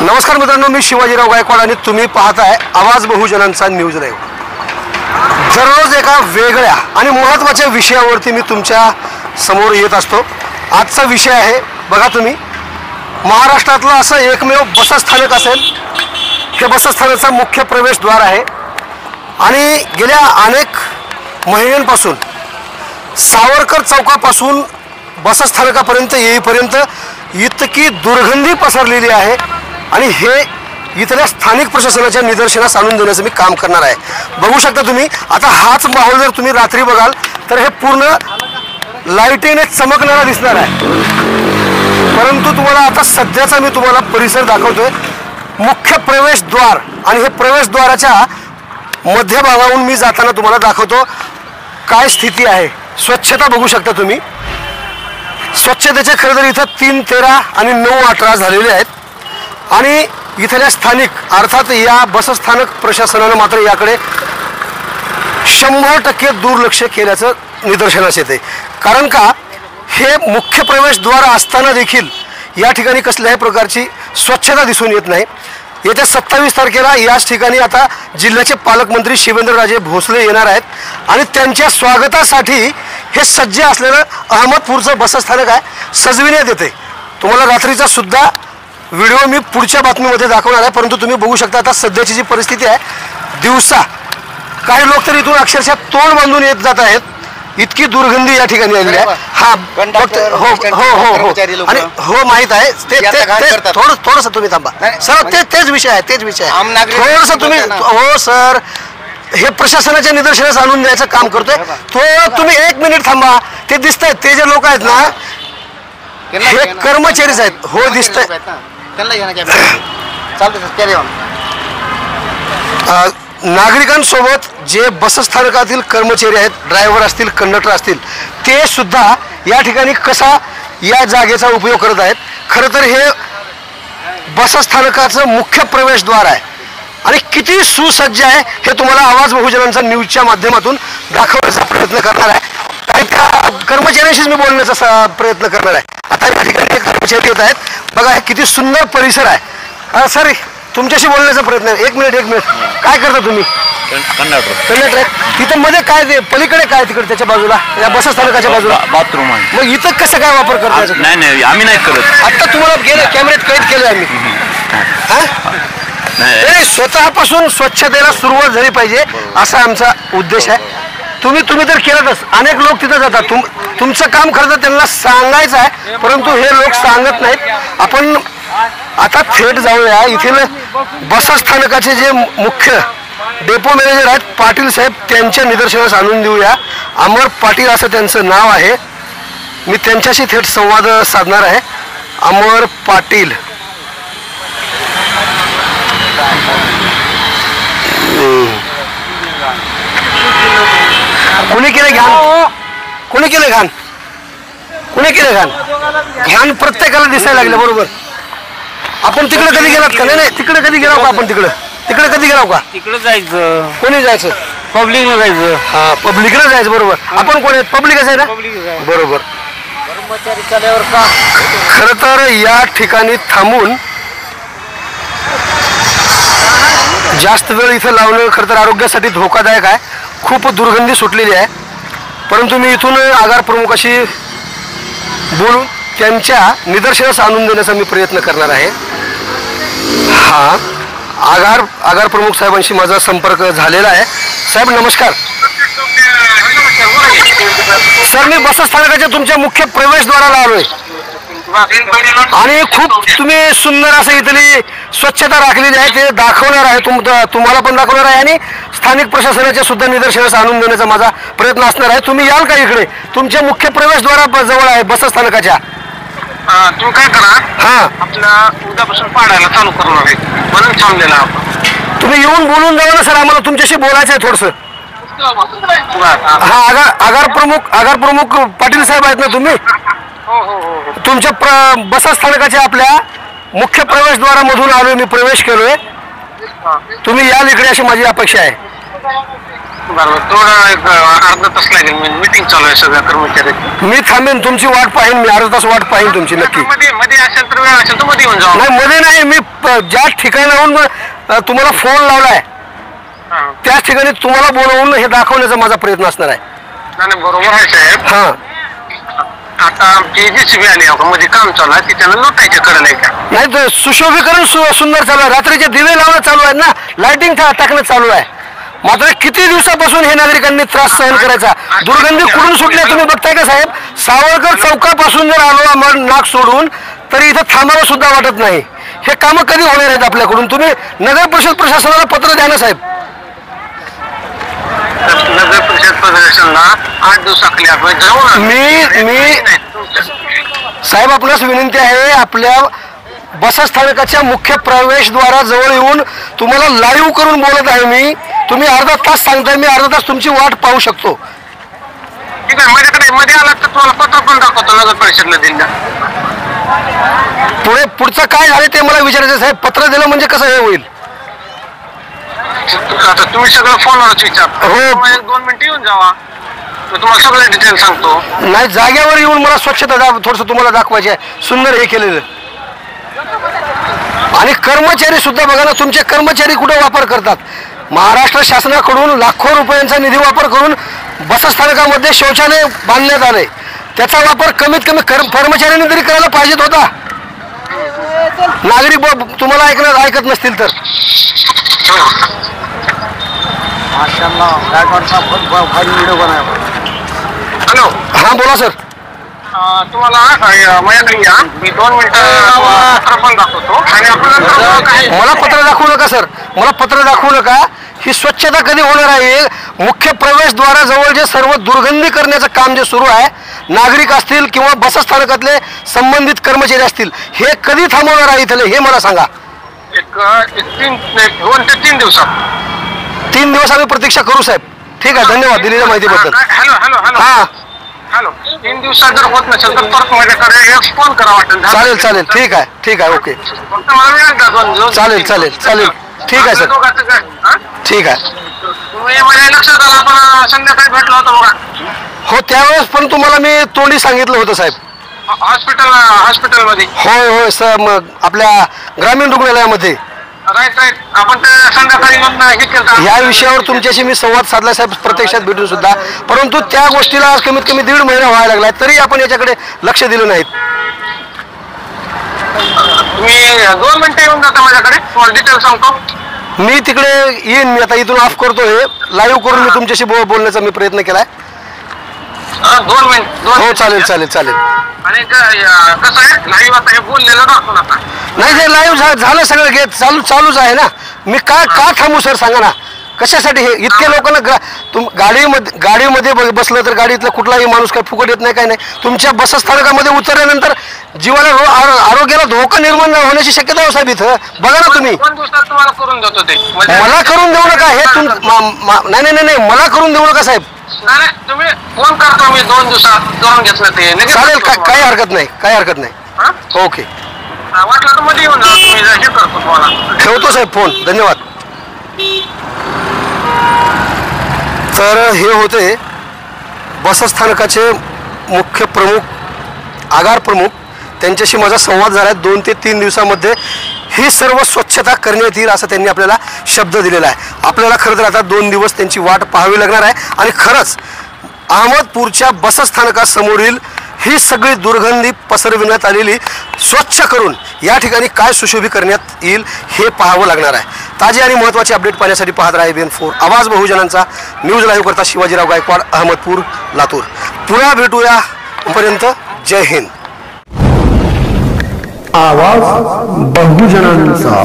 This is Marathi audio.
नमस्कार मित्रांनो, मी शिवाजीराव गायकवाड आणि तुम्ही पाहताय आवाज बहुजनांचा न्यूज लाईव्ह। दररोज एका वेगळ्या आणि महत्त्वाच्या विषयावरती मी तुमच्या समोर येत असतो। आजचा विषय आहे बघा तुम्ही, महाराष्ट्रातलं असं एकमेव बसस्थानक असेल, हे बसस्थानकाचा मुख्य प्रवेशद्वार आहे आणि गेल्या अनेक महिन्यांपासून सावरकर चौकापासून बसस्थानकापर्यंत येईपर्यंत इतकी दुर्गंधी पसरलेली आहे आणि हे इथल्या स्थानिक प्रशासनाच्या निदर्शनास आणून देण्याचं मी काम करणार आहे। बघू शकता तुम्ही, आता हाच माहोल जर तुम्ही रात्री बघाल तर हे पूर्ण लाईटीने चमकणारा दिसणार आहे, परंतु तुम्हाला आता सध्याचा मी तुम्हाला परिसर दाखवतोय, मुख्य प्रवेशद्वार, आणि हे प्रवेशद्वाराच्या मध्यभागावरून मी जाताना तुम्हाला दाखवतो काय स्थिती आहे। स्वच्छता बघू शकता तुम्ही, स्वच्छतेचे खरं तर इथं 3, 13 आणि 9, 18 झालेले आहेत आणि इथल्या स्थानिक अर्थात या बसस्थानक प्रशासनानं मात्र याकडे 100% दुर्लक्ष केल्याचं निदर्शनास येते। कारण का, हे मुख्य प्रवेशद्वार असताना देखील या ठिकाणी कसल्याही प्रकारची स्वच्छता दिसून येत नाही। येत्या 27 तारखेला याच ठिकाणी आता जिल्ह्याचे पालकमंत्री शिवेंद्रराजे भोसले येणार आहेत आणि त्यांच्या स्वागतासाठी हे सज्ज असलेलं अहमदपूरचं बसस्थानक आहे, सजविण्यात येते। तुम्हाला रात्रीचा सुद्धा व्हिडिओ मी पुढच्या बातमीमध्ये दाखवणार आहे, परंतु तुम्ही बघू शकता आता सध्याची जी परिस्थिती आहे, दिवसा काही लोक तर इथून अक्षरशः तोंड बांधून येत जात आहेत, इतकी दुर्गंधी या ठिकाणी आलेली आहे। हा फक्त हो हो हो आणि हो माहित आहे, थोडंसं तुम्ही थांबा सर, तेच विषय आहे, तेच विषय आहे, थोडंसं तुम्ही हो सर, हे प्रशासनाच्या निदर्शनास आणून द्यायचं काम करतोय, थोडं तुम्ही 1 मिनिट थांबा। ते दिसत आहेत, ते जे लोक आहेत ना, हे कर्मचारीच आहेत, हो दिसतंय। नागरिकांसोबत जे बसस्थानकातील कर्मचारी आहेत, ड्रायव्हर असतील, कंडक्टर असतील, ते सुद्धा या ठिकाणी कसा या जागेचा उपयोग करत आहेत। खरं तर हे बसस्थानकाचं मुख्य प्रवेशद्वार आहे आणि किती सुसज्ज आहे हे तुम्हाला आवाज बहुजनांचा न्यूजच्या माध्यमातून दाखवण्याचा प्रयत्न करणार आहे। काही त्या कर्मचाऱ्यांशीच मी बोलण्याचा प्रयत्न करणार आहे। आता या ठिकाणी कर्मचारी येत आहेत, बघा हे किती सुंदर परिसर आहे। सर, तुमच्याशी बोलण्याचा प्रयत्न आहे, 1 मिनिट, काय करता तुम्ही? कंडक्टर आहेत। तिथं मध्ये काय ते पलीकडे काय तिकडे त्याच्या बाजूला, या बसस्थानकाच्या बाजूला बाथरूम आहे, मग इथं कसं काय वापर करता? नाही आम्ही नाही करत। आता तुम्हाला गेलं कॅमेऱ्यात कैद केलं आम्ही, स्वतःपासून स्वच्छतेला सुरुवात झाली पाहिजे असा आमचा उद्देश आहे। तुम्ही तर केलंच, अनेक लोक तिथं जातात, तुमचं काम खरं तर त्यांना सांगायचं आहे, परंतु हे लोक सांगत नाहीत। आपण आता थेट जाऊया, इथील बसस्थानकाचे जे मुख्य डेपो मॅनेजर आहेत पाटील साहेब, त्यांच्या निदर्शनास आणून देऊया। अमर पाटील असं त्यांचं नाव आहे, मी त्यांच्याशी थेट संवाद साधणार आहे। अमर पाटील, कोणी केलं घाण? कोणी केलं घाण? कोणी केलं घाण? घाण प्रत्येकाला दिसायला लागलं, बरोबर। आपण तिकडे कधी गेलात का? नाही, तिकडे कधी गेलो का? आपण तिकडे कधी गेलो का? तिकडे जायचं, कोणी जायचं? पब्लिकला जायचं। हा, पब्लिकला जायचं, बरोबर। आपण कोण आहेत? पब्लिकच आहे ना, बरोबर। खरं तर या ठिकाणी थांबून जास्त वेळ इथं लावणं खरं तर आरोग्यासाठी धोकादायक आहे, खूप दुर्गंधी सुटलेली आहे। परंतु मी इथून आगार प्रमुखाशी बोलून त्यांच्या निदर्शनास आणून देण्याचा मी प्रयत्न करणार आहे। हा, आगार प्रमुख साहेबांशी माझा संपर्क झालेला आहे। साहेब नमस्कार। सर, मी बसस्थानकाच्या तुमच्या मुख्य प्रवेशद्वाराला आलोय आणि खूप तुम्ही सुंदर असं इथली स्वच्छता राखलेली आहे, ते दाखवणार आहे, तुम्हाला पण दाखवणार आहे आणि स्थानिक प्रशासनाच्या सुद्धा निदर्शनास आणून देण्याचा माझा प्रयत्न असणार आहे। तुम्ही याल का इकडे? तुमच्या मुख्य प्रवेशद्वारा जवळ आहे बसस्थानकाच्या। तुम्ही काय करा, आपला उद्यापासून पाडायला चालू करणार आहे म्हणून थांबलेला आपण। तुम्ही येऊन बोलून जावा ना सर, आम्हाला तुमच्याशी बोलायचं आहे थोडंसं। हा, आगार प्रमुख पाटील साहेब आहेत ना तुम्ही? तुमच्या बसस्थानकाच्या आपल्या मुख्य प्रवेशद्वारामधून आलोय, मी प्रवेश केलोय, तुम्ही याल इकडे अशी माझी अपेक्षा आहे। बरोबर थोडं एक अर्धा तास लागेल मीटिंग चालू आहे सगळ्या कर्मचाऱ्यांची. मी थांबेन, तुमची वाट पाहीन, मी अर्धा तास वाट पाहीन तुमची नक्की. मध्ये मध्ये असेल तर वेळ असेल तर मध्ये येऊन जाऊ. नाही मध्ये नाही, मी ज्या ठिकाणाहून तुम्हाला फोन लावलाय हा. त्याच ठिकाणी तुम्हाला बोलवून हे दाखवण्याचा माझा प्रयत्न असणार आहे. नाही बरोबर आहे साहेब. हा आता आमची JCB आली आहे मध्ये काम चालू आहे तिच्यानं लुटायच्या करेल का. नाही तर सुशोभीकरण सुंदर चालू आहे, रात्रीचे दिवे लावणं चालू आहे ना, लाइटिंग टाकणं चालू आहे. मात्र किती दिवसापासून हे नागरिकांनी त्रास सहन करायचा, दुर्गंधी कुठून सुटल्या तुम्ही बघताय का साहेब? सावरकर चौकापासून जर आलो आम्हाला नाक सोडून तरी इथं थांबावं सुद्धा वाटत नाही. हे कामं कधी होणार आहेत आपल्याकडून? तुम्ही नगर परिषद प्रशासनाला पत्र द्या ना साहेब. नगर परिषद प्रशासनाला 8 दिवसाखाली आपण जाऊ ना. मी साहेब आपणास विनंती आहे, आपल्या बसस्थानकाच्या मुख्य प्रवेशद्वाराजवळ येऊन तुम्हाला लाईव्ह करून बोलत आहे मी. तुम्ही अर्धा तास सांगताय, मी अर्धा तास तुमची वाट पाहू शकतो. ठीक आहे, माझ्याकडे मध्ये आला तर तुम्हाला पत्र पण दाखवतो नगर परिषदला दिलं. पुढचं काय झालं ते मला विचारायचं साहेब. पत्र दिलं म्हणजे कसं हे होईल? आता तुम्ही सगळं फोनवरच विचार. हो. 1-2 मिनिटं येऊन जावा, मी तुम्हाला सगळं डिटेल सांगतो. नाही, जागेवर येऊन मला स्वच्छता थोडस तुम्हाला दाखवायची आहे, सुंदर हे केलेलं. आणि कर्मचारी सुद्धा बघा ना, तुमचे कर्मचारी कुठे वापर करतात. महाराष्ट्र शासनाकडून लाखो रुपयांचा निधी वापर करून बसस्थानकामध्ये शौचालय बांधण्यात आले. त्याचा वापर कमीत कमी कर्मचाऱ्यांनी तरी करायला पाहिजेत होता. नागरिक तुम्हाला ऐकत नसतील तर. हॅलो, हा बोला सर. तुम्हाला माझ्याकडे या, मी 2 मिनिटं पत्र पण दाखवतो आणि आपण मला पत्र दाखवू नका सर, मला पत्र दाखवू नका. ही स्वच्छता कधी होणार आहे? मुख्य प्रवेशद्वाराजवळ जे सर्व दुर्गंधी करण्याचं काम जे सुरू आहे, नागरिक असतील किंवा बसस्थानकातले संबंधित कर्मचारी असतील, हे कधी थांबवणार आहे इथले हे मला सांगा. 2 ते 3 दिवसात. 3 दिवस आम्ही प्रतीक्षा करू साहेब. ठीक आहे, धन्यवाद दिलेल्या माहितीबद्दल. हॅलो हॅलो हॅलो हा हॅलो 3 दिवसात जर होत नसेल तर परत माझ्याकडे एक फोन करा वाटेल. चालेल चालेल, ठीक आहे ठीक आहे, ओके. फक्त मला वेळ द्या 2 दिवस. चालेल चालेल चालेल, ठीक आहे सर, ठीक आहे. तुम्ही माझ्या लक्षात आला, आपण संध्याकाळी भेटलो होतो बघा. हो त्यावेळेस पण तुम्हाला मी तोंडी सांगितलं होतं साहेब. हॉस्पिटलमध्ये. होय होय सर, मग आपल्या ग्रामीण रुग्णालयामध्ये. राईट राईट, आपण ते संध्याकाळी येऊन हे केलं. या विषयावर तुमच्याशी मी संवाद साधला साहेब, प्रत्यक्षात भेटून सुद्धा. परंतु त्या गोष्टीला आज कमीत कमी 1.5 महिना व्हायला लागलाय, तरी आपण याच्याकडे लक्ष दिलं नाहीत. तुम्ही 2 मिनिटं येऊन जाता माझ्याकडे, तुम्हाला डिटेल सांगतो. मी तिकडे येईन, मी आता इथून ऑफ करतो, हे लाईव्ह करून मी तुमच्याशी बोलण्याचा मी प्रयत्न केलाय. 2 मिनिट. हो चालेल चालेल चालेल. आणि कसं आहे, लाईव्ह आता हे बोललेलं दाखवू नका. नाही ते लाईव्ह झालं सगळं, घेत चालूच आहे ना. मी का थांबू सर, सांगा ना कशासाठी? हे इतके लोकांना गाडीमध्ये बसलं तर गाडीतला कुठलाही माणूस काही फुकट येत नाही, काय नाही. तुमच्या बसस्थानकामध्ये उतरल्यानंतर जीवाला आरोग्याला धोका निर्माण होण्याची शक्यता आहे साहेब. इथं बघा ना तुम्ही. 2 दिवसात तुम्हाला करून देतो ते. मला करून देऊ नका हे नाही नाही नाही, मला करून देऊ नका साहेब. नाही तुम्ही फोन करतो, मी 2 दिवसात करून घेतलं ते. चालेल, काही हरकत नाही, काही हरकत नाही. ओके, वाटलं तर मध्ये येऊन जा, तुम्ही हे करतो तुम्हाला. ठेवतो साहेब फोन, धन्यवाद. तर हे होते बसस्थानकाचे मुख्य प्रमुख, आगार प्रमुख. त्यांच्याशी माझा संवाद झाला आहे. 2 ते 3 दिवसामध्ये ही सर्व स्वच्छता करण्यात येईल असं त्यांनी आपल्याला शब्द दिलेला आहे. आपल्याला खरं तर आता 2 दिवस त्यांची वाट पाहावी लागणार आहे. आणि खरंच अहमदपूरच्या बसस्थानकासमोरील ही सगळी दुर्गंधी पसरविण्यात आलेली स्वच्छ करून या ठिकाणी काय सुशोभी करण्यात येईल हे पाहावं लागणार आहे. ताजे आणि महत्त्वाचे अपडेट पाहण्यासाठी पाहत राहा ABN4 आवाज बहुजनांचा. न्यूज लाईव्ह करता शिवाजीराव गायकवाड, अहमदपूर, लातूर. पुन्हा भेटूया, पर्यंत जय हिंद. आवाज बहुजनांचा.